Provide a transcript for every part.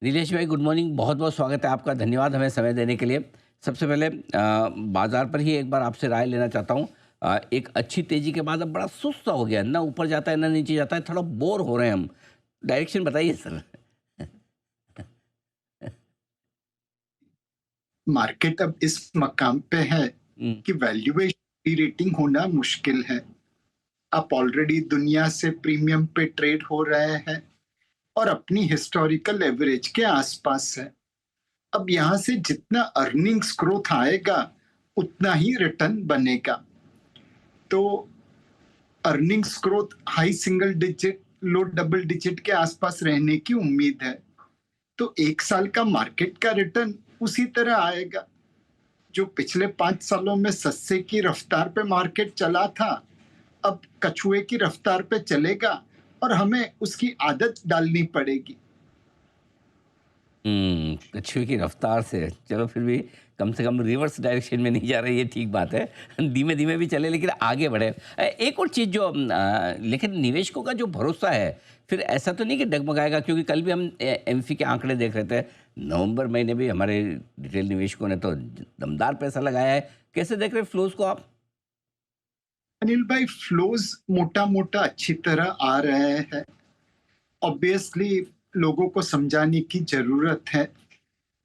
नीलेश भाई, good morning. बहुत-बहुत स्वागत है आपका। धन्यवाद हमें समय देने के लिए। सबसे पहले बाज़ार पर ही एक बार आपसे राय लेना चाहता हूँ। एक अच्छी तेज़ी के बाद अब बड़ा सुस्त सा हो गया है, ना ऊपर जाता है, ना नीचे जाता है, थोड़ा बोर हो रहे हैं हम। डायरेक्शन बताइए सर। मार्केट अब इस मकाम पे है हुँ, कि वैल्यूएशन रेटिंग होना मुश्किल है। आप ऑलरेडी दुनिया से प्रीमियम पे ट्रेड हो रहे हैं और अपनी हिस्टोरिकल एवरेज के आसपास है। अब यहाँ से जितना अर्निंग्स ग्रोथ आएगा, उतना ही रिटर्न बनेगा। तो earnings growth high single digit, low double digit के आसपास रहने की उम्मीद है। तो 1 साल का मार्केट का रिटर्न उसी तरह आएगा। जो पिछले 5 सालों में सस्ते की रफ्तार पे मार्केट चला था, अब कछुए की रफ्तार पे चलेगा और हमें उसकी आदत डालनी पड़ेगी। कछुए की रफ़्तार से, चलो फिर भी कम से कम रिवर्स डायरेक्शन में नहीं जा रही, ये ठीक बात है। धीमे-धीमे भी चले लेकिन आगे बढ़े। एक और चीज़ जो लेकिन निवेशकों का जो भरोसा है, फिर ऐसा तो नहीं कि डगमगाएगा? क्योंकि कल भी हम एमफी के आंकड़े देख रहे थे। नवंबर महीने भी हमारे रिटेल निवेशकों ने तो दमदार पैसा लगाया है। कैसे देख रहे हैं फ्लोज़ को आप? अनिल भाई, फ्लोज मोटा-मोटा अच्छी तरह आ रहे हैं। ऑब्वियसली लोगों को समझाने की ज़रूरत है।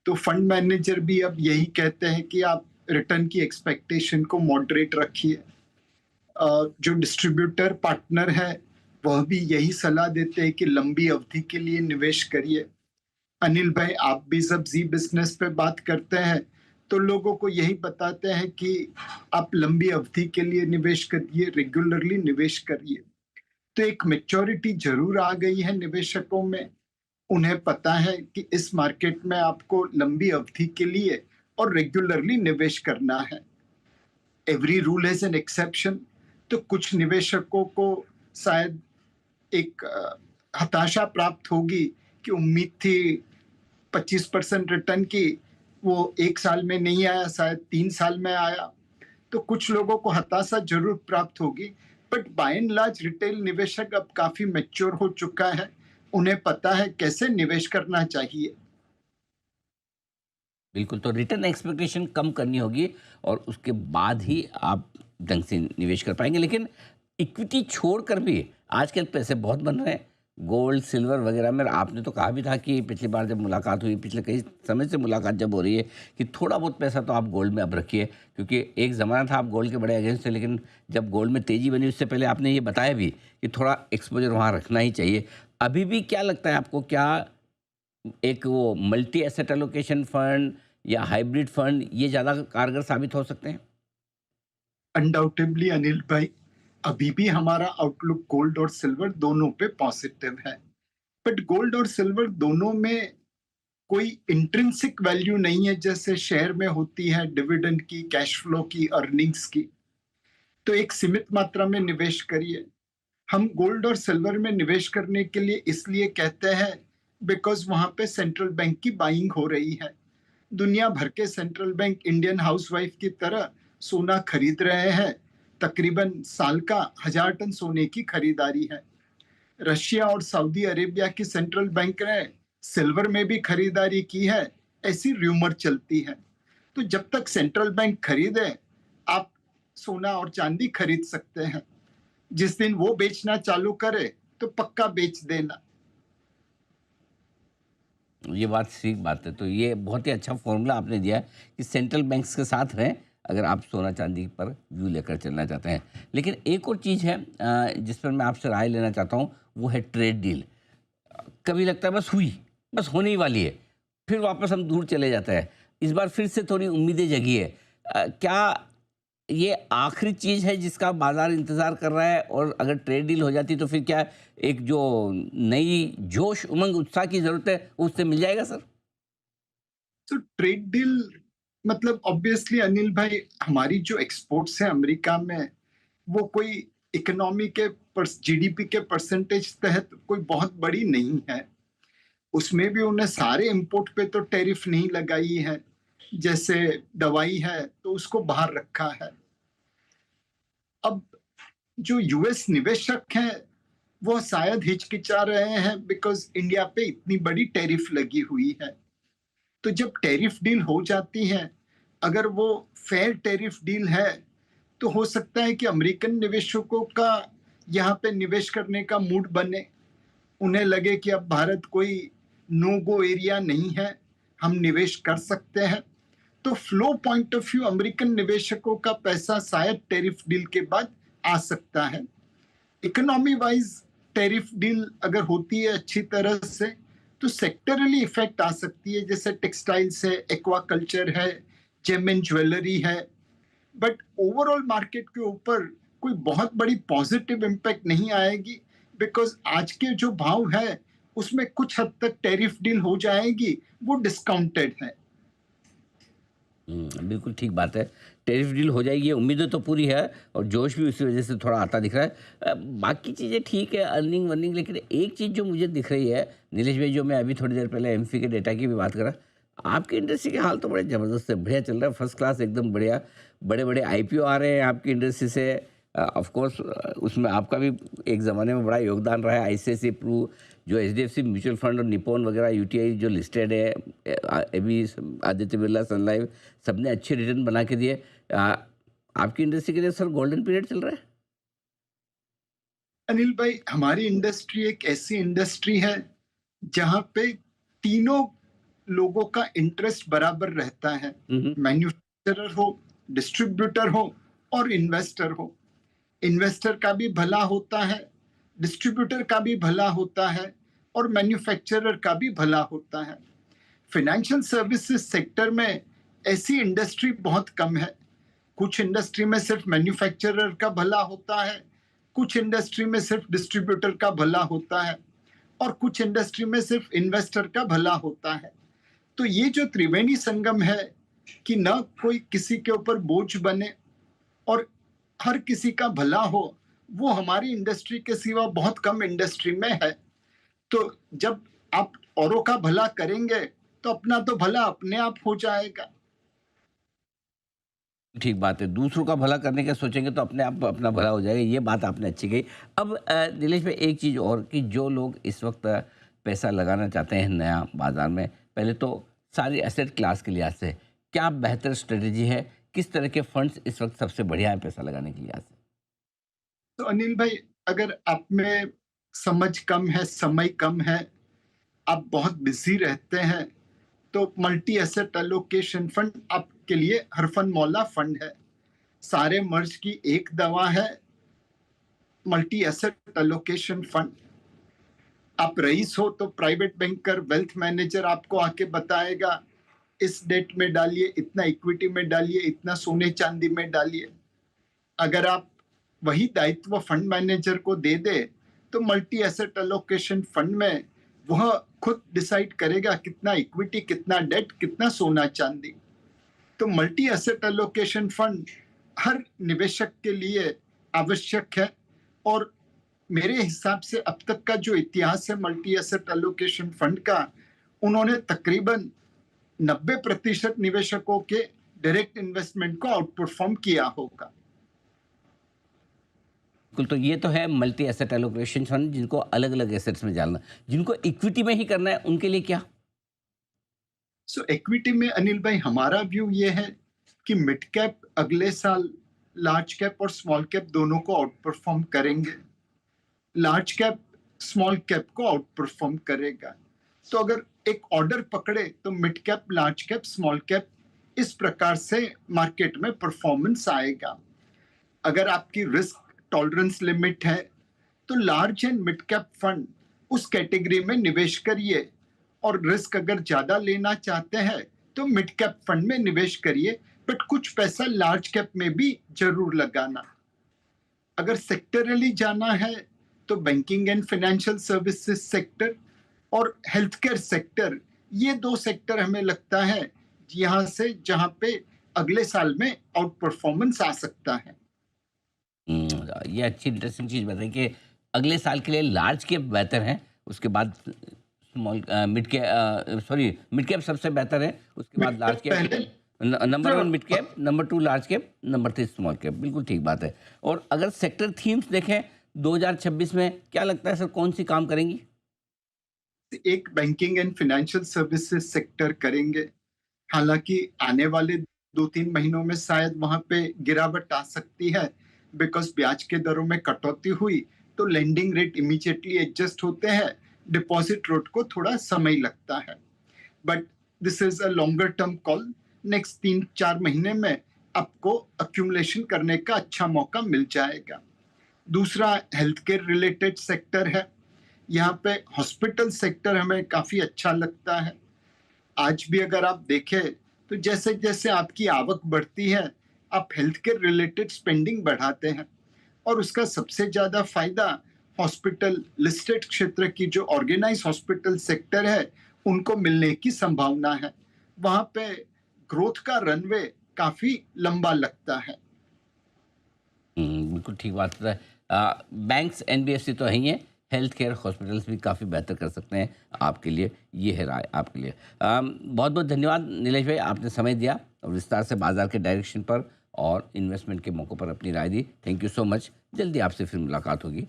तो फंड मैनेजर भी अब यही कहते हैं कि आप रिटर्न की एक्सपेक्टेशन को मॉडरेट रखिए। जो डिस्ट्रीब्यूटर पार्टनर है, वह भी यही सलाह देते हैं कि लंबी अवधि के लिए निवेश करिए। अनिल भाई, आप भी जब जी बिजनेस पे बात करते हैं तो लोगों को यही बताते हैं कि आप लंबी अवधि के लिए निवेश करिए, रेगुलरली निवेश करिए। तो एक मैच्योरिटी जरूर आ गई है निवेशकों में। उन्हें पता है कि इस मार्केट में आपको लंबी अवधि के लिए और रेगुलरली निवेश करना है। Every rule has an exception. तो कुछ निवेशकों को शायद एक हताशा प्राप्त होगी कि उम्मीद थी 25% रिटर्न की, वो 1 साल में नहीं आया, शायद 3 साल में आया। तो कुछ लोगों को हताशा ज़रूर प्राप्त होगी, but by and large retail निवेशक अब काफ़ी मैच्योर हो चुका है। उन्हें पता है कैसे निवेश करना चाहिए। बिल्कुल, तो रिटर्न एक्सपेक्टेशन कम करनी होगी और उसके बाद ही आप ढंग से निवेश कर पाएँगे। लेकिन इक्विटी छोड़कर भी आजकल पैसे बहुत बन रहे हैं। गोल्ड, सिल्वर वगैरह में आपने तो कहा भी था कि पिछली बार जब मुलाकात हुई, पिछले कई समय से मुलाकात जब हो रही है, कि थोड़ा बहुत पैसा तो आप गोल्ड में अब रखिए, क्योंकि एक ज़माना था आप गोल्ड के बड़े अगेंस्ट थे, लेकिन जब गोल्ड में तेज़ी बनी उससे पहले आपने ये बताया भी कि थोड़ा एक्सपोज़र वहाँ रखना ही चाहिए। अभी भी क्या लगता है आपको, क्या एक वो मल्टी एसेट एलोकेशन फंड या हाइब्रिड फंड ये ज़्यादा कारगर साबित हो सकते हैं? अनडाउटेबली अनिल भाई, अभी भी हमारा आउटलुक गोल्ड और सिल्वर दोनों पे पॉजिटिव है। बट गोल्ड और सिल्वर दोनों में कोई इंट्रिंसिक वैल्यू नहीं है जैसे शेयर में होती है, डिविडेंड की, कैश फ्लो की, अर्निंग्स की। तो एक सीमित मात्रा में निवेश करिए। हम गोल्ड और सिल्वर में निवेश करने के लिए इसलिए कहते हैं बिकॉज वहां पे सेंट्रल बैंक की बाइंग हो रही है। दुनिया भर के सेंट्रल बैंक इंडियन हाउसवाइफ की तरह सोना खरीद रहे हैं। तकरीबन साल का 1,000 टन सोने की खरीदारी है। रशिया और सऊदी अरेबिया की सेंट्रल बैंक ने सिल्वर में भी खरीदारी की है, ऐसी र्यूमर चलती है। तो जब तक सेंट्रल बैंक खरीदे, आप सोना और चांदी खरीद सकते हैं। जिस दिन वो बेचना चालू करे, तो पक्का बेच देना। ये बात ठीक बात है। तो ये बहुत ही अच्छा फ़ॉर्मूला आपने दिया है कि सेंट्रल बैंक्स के साथ रहें, अगर आप सोना-चांदी पर व्यू लेकर चलना चाहते हैं। लेकिन एक और चीज़ है जिस पर मैं आपसे राय लेना चाहता हूँ, वो है ट्रेड डील। कभी लगता है बस हुई, बस होने ही वाली है, फिर वापस हम दूर चले जाते हैं। इस बार फिर से थोड़ी उम्मीदें जगी है। क्या ये आखिरी चीज़ है जिसका बाज़ार इंतज़ार कर रहा है, और अगर ट्रेड डील हो जाती तो फिर क्या एक जो नई जोश, उमंग, उत्साह की ज़रूरत है, वो उससे मिल जाएगा सर? तो ट्रेड डील मतलब ऑब्वियसली अनिल भाई, हमारी जो एक्सपोर्ट्स है अमेरिका में, वो कोई इकोनॉमी के जीडीपी के परसेंटेज तहत कोई बहुत बड़ी नहीं है। उसमें भी उन्हें सारे इंपोर्ट पे तो टैरिफ नहीं लगाई है। जैसे दवाई है तो उसको बाहर रखा है। अब जो यूएस निवेशक हैं, वो शायद हिचकिचा रहे हैं बिकॉज इंडिया पे इतनी बड़ी टैरिफ लगी हुई है। तो जब टैरिफ डील हो जाती है, अगर वो फेयर टैरिफ डील है, तो हो सकता है कि अमेरिकन निवेशकों का यहाँ पे निवेश करने का मूड बने। उन्हें लगे कि अब भारत कोई नो गो एरिया नहीं है, हम निवेश कर सकते हैं। तो flow point of view American निवेशकों का पैसा शायद टैरिफ डील के बाद आ सकता है। इकोनॉमी वाइज टैरिफ डील अगर होती है अच्छी तरह से, तो सेक्टरली इफेक्ट आ सकती है, जैसे टेक्सटाइल्स है, एक्वाकल्चर है, जेम एंड ज्वेलरी है। बट ओवरऑल मार्केट के ऊपर कोई बहुत बड़ी पॉजिटिव इम्पैक्ट नहीं आएगी, बिकॉज आज के जो भाव है उसमें कुछ हद तक टैरिफ डील हो जाएगी, वो डिस्काउंटेड है। बिल्कुल ठीक बात है। टैरिफ डील हो जाएगी, ये उम्मीदें तो पूरी है और जोश भी उसी वजह से थोड़ा आता दिख रहा है। बाकी चीज़ें ठीक है, अर्निंग वर्निंग, लेकिन एक चीज़ जो मुझे दिख रही है नीलेश भाई, जो मैं अभी थोड़ी देर पहले एमफी के डेटा की भी बात करा, आपकी इंडस्ट्री के हाल तो बड़े ज़बरदस्त है, बढ़िया चल रहा है, फर्स्ट क्लास एकदम बढ़िया। बड़े बड़े आईपीओ आ रहे हैं आपकी इंडस्ट्री से। ऑफ कोर्स उसमें आपका भी एक ज़माने में बड़ा योगदान रहा है। आईसीआईसीआई प्रू, जो एचडीएफसी म्यूचुअल फंड और निप्पॉन वगैरह, यूटीआई जो लिस्टेड है, अभी आदित्य बिरला, सन लाइफ, सबने अच्छे रिटर्न बना के दिए। आपकी इंडस्ट्री के लिए सर गोल्डन पीरियड चल रहा है? अनिल भाई, हमारी इंडस्ट्री एक ऐसी इंडस्ट्री है जहां पे तीनों लोगों का इंटरेस्ट बराबर रहता है। मैन्युफैक्चरर हो, डिस्ट्रीब्यूटर हो और इन्वेस्टर हो। इन्वेस्टर का भी भला होता है, डिस्ट्रीब्यूटर का भी भला होता है और मैन्युफैक्चरर का भी भला होता है। फाइनेंशियल सर्विसेज सेक्टर में ऐसी इंडस्ट्री बहुत कम है। कुछ इंडस्ट्री में सिर्फ मैन्युफैक्चरर का भला होता है, कुछ इंडस्ट्री में सिर्फ डिस्ट्रीब्यूटर का भला होता है और कुछ इंडस्ट्री में सिर्फ इन्वेस्टर का भला होता है। तो ये जो त्रिवेणी संगम है कि न कोई किसी के ऊपर बोझ बने और हर किसी का भला हो, वो हमारी इंडस्ट्री के सिवा बहुत कम इंडस्ट्री में है। तो जब आप औरों का भला करेंगे तो अपना तो भला अपने आप हो जाएगा। ठीक बात है, दूसरों का भला करने का सोचेंगे तो अपने आप अपना भला हो जाएगा, ये बात आपने अच्छी कही। अब नीलेश भाई, एक चीज़ और कि जो लोग इस वक्त पैसा लगाना चाहते हैं नया बाजार में, पहले तो सारी एसेट क्लास के लिहाज से क्या बेहतर स्ट्रेटेजी है? किस तरह के फंड्स इस वक्त सबसे बढ़िया है पैसा लगाने के लिहाज से? तो अनिल भाई, अगर आप में समझ कम है, समय कम है, आप बहुत बिजी रहते हैं, तो मल्टी एसेट एलोकेशन फंड आपके लिए हरफन मौला फंड है। सारे मर्ज की एक दवा है, मल्टी एसेट एलोकेशन फंड। आप रईस हो तो प्राइवेट बैंकर, वेल्थ मैनेजर आपको आके बताएगा इस डेट में डालिए, इतना इक्विटी में डालिए, इतना सोने चांदी में डालिए। अगर आप वही दायित्व फंड मैनेजर को दे दे, तो मल्टी एसेट एलोकेशन फंड में वह खुद डिसाइड करेगा कितना इक्विटी, कितना डेट, कितना सोना चांदी। तो मल्टी एसेट एलोकेशन फंड हर निवेशक के लिए आवश्यक है और मेरे हिसाब से अब तक का जो इतिहास है मल्टी एसेट एलोकेशन फंड का, उन्होंने तकरीबन 90% निवेशकों के डायरेक्ट इन्वेस्टमेंट को आउट परफॉर्म किया होगा। बिल्कुल, तो ये तो है मल्टी एसेट एलोकेशन फंड, जिनको अलग अलग एसेट्स में डालना, जिनको इक्विटी में ही करना है उनके लिए क्या? सो इक्विटी में अनिल भाई, हमारा व्यू ये है कि मिड कैप अगले साल लार्ज कैप और स्मॉल कैप दोनों को आउट परफॉर्म करेंगे। लार्ज कैप स्मॉल कैप को आउट परफॉर्म करेगा। तो अगर एक ऑर्डर पकड़े तो mid cap, large cap, small cap, इस प्रकार से मार्केट में परफॉर्मेंस आएगा। अगर आपकी रिस्क टॉलरेंस लिमिट है तो large and mid cap fund उस कैटेगरी में निवेश करिए और रिस्क अगर ज्यादा लेना चाहते हैं तो मिड कैप फंड में निवेश करिए, बट कुछ पैसा लार्ज कैप में भी जरूर लगाना। अगर सेक्टरली जाना है तो banking and financial services sector और हेल्थ केयर सेक्टर, ये दो सेक्टर हमें लगता है यहां से जहां पे अगले साल में आउट परफॉर्मेंस आ सकता है। ये अच्छी इंटरेस्टिंग चीज़ बताई कि अगले साल के लिए लार्ज कैप बेहतर है, उसके बाद small mid cap, sorry mid cap सबसे बेहतर है, उसके बाद large cap, number 1 mid cap, number 2 large cap, number 3 small cap. बिल्कुल ठीक बात है। और अगर सेक्टर थीम्स देखें 2026 में क्या लगता है सर, कौन सी काम करेंगी? एक banking and financial services sector करेंगे। हालांकि आने वाले 2-3 महीनों में शायद वहां पे गिरावट आ सकती है, बिकॉज ब्याज के दरों में कटौती हुई तो लेंडिंग रेट इमीडिएटली एडजस्ट होते हैं, डिपॉजिट रेट को थोड़ा समय लगता है। But this is a longer term call. Next 3-4 महीने में आपको अक्यूमुलेशन करने का अच्छा मौका मिल जाएगा। दूसरा हेल्थ केयर रिलेटेड सेक्टर है। यहाँ पे हॉस्पिटल सेक्टर हमें काफी अच्छा लगता है। आज भी अगर आप देखें तो जैसे जैसे आपकी आवक बढ़ती है, आप हेल्थ केयर रिलेटेड स्पेंडिंग बढ़ाते हैं, और उसका सबसे ज्यादा फायदा हॉस्पिटल लिस्टेड क्षेत्र की जो ऑर्गेनाइज हॉस्पिटल सेक्टर है उनको मिलने की संभावना है। वहां पे ग्रोथ का रनवे काफी लंबा लगता है। बिल्कुल ठीक बात है। बैंक्स, एनबीएफसी तो है ही हैं, हेल्थ केयर हॉस्पिटल्स भी काफ़ी बेहतर कर सकते हैं आपके लिए, ये है राय आपके लिए। बहुत बहुत धन्यवाद नीलेश भाई, आपने समय दिया और विस्तार से बाजार के डायरेक्शन पर और इन्वेस्टमेंट के मौक़ों पर अपनी राय दी। Thank you so much. जल्दी आपसे फिर मुलाकात होगी।